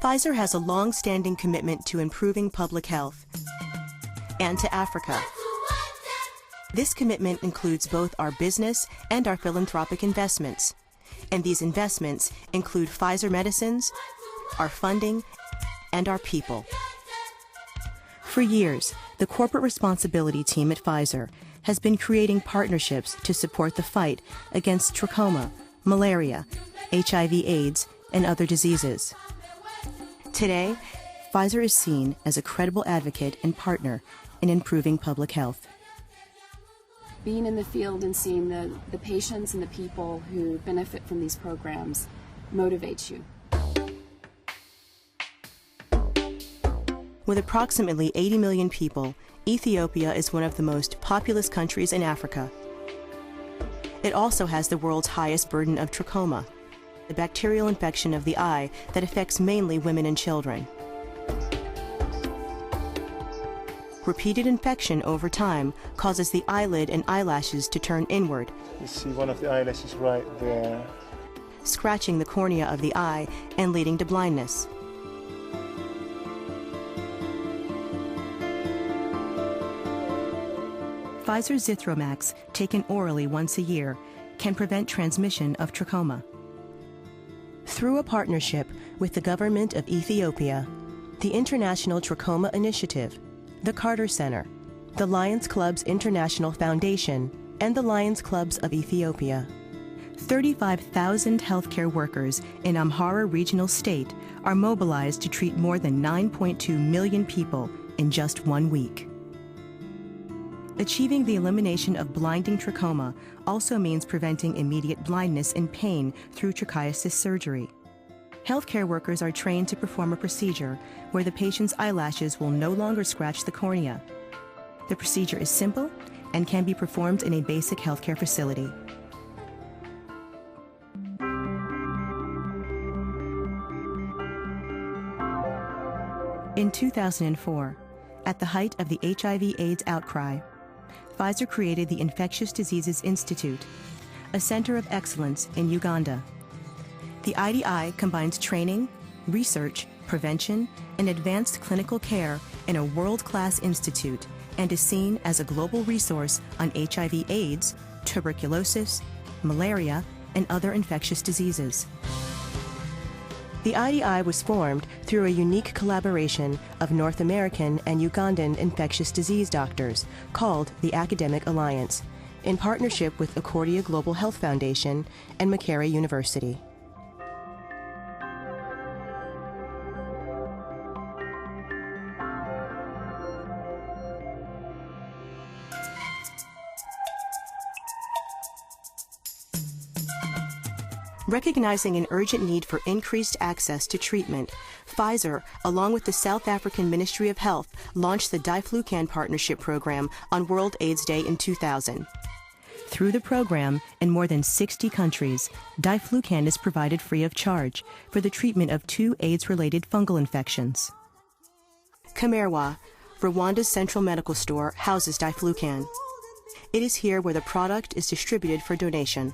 Pfizer has a long-standing commitment to improving public health and to Africa. This commitment includes both our business and our philanthropic investments. And these investments include Pfizer medicines, our funding, and our people. For years, the corporate responsibility team at Pfizer has been creating partnerships to support the fight against trachoma, malaria, HIV/AIDS, and other diseases. Today, Pfizer is seen as a credible advocate and partner in improving public health. Being in the field and seeing the patients and the people who benefit from these programs motivates you. With approximately 80 million people, Ethiopia is one of the most populous countries in Africa. It also has the world's highest burden of trachoma, the bacterial infection of the eye that affects mainly women and children. Repeated infection over time causes the eyelid and eyelashes to turn inward. You see one of the eyelashes right there. Scratching the cornea of the eye and leading to blindness. Pfizer's Zithromax, taken orally once a year, can prevent transmission of trachoma. Through a partnership with the government of Ethiopia, the International Trachoma Initiative, the Carter Center, the Lions Clubs International Foundation, and the Lions Clubs of Ethiopia, 35,000 healthcare workers in Amhara Regional State are mobilized to treat more than 9.2 million people in just 1 week. Achieving the elimination of blinding trachoma also means preventing immediate blindness and pain through trichiasis surgery. Healthcare workers are trained to perform a procedure where the patient's eyelashes will no longer scratch the cornea. The procedure is simple and can be performed in a basic healthcare facility. In 2004, at the height of the HIV/AIDS outcry, Pfizer created the Infectious Diseases Institute, a center of excellence in Uganda. The IDI combines training, research, prevention, and advanced clinical care in a world-class institute and is seen as a global resource on HIV/AIDS, tuberculosis, malaria, and other infectious diseases. The IDI was formed through a unique collaboration of North American and Ugandan infectious disease doctors called the Academic Alliance, in partnership with Accordia Global Health Foundation and Makerere University. Recognizing an urgent need for increased access to treatment, Pfizer, along with the South African Ministry of Health, launched the Diflucan Partnership Program on World AIDS Day in 2000. Through the program, in more than 60 countries, Diflucan is provided free of charge for the treatment of 2 AIDS-related fungal infections. Kamerwa, Rwanda's central medical store, houses Diflucan. It is here where the product is distributed for donation.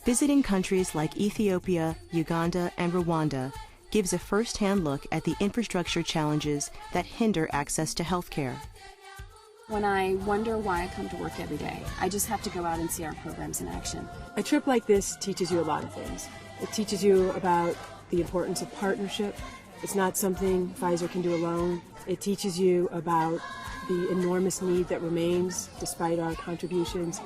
Visiting countries like Ethiopia, Uganda, and Rwanda gives a first-hand look at the infrastructure challenges that hinder access to health care. When I wonder why I come to work every day, I just have to go out and see our programs in action. A trip like this teaches you a lot of things. It teaches you about the importance of partnership. It's not something Pfizer can do alone. It teaches you about the enormous need that remains despite our contributions.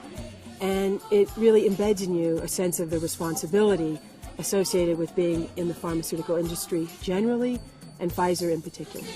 And it really embeds in you a sense of the responsibility associated with being in the pharmaceutical industry generally, and Pfizer in particular.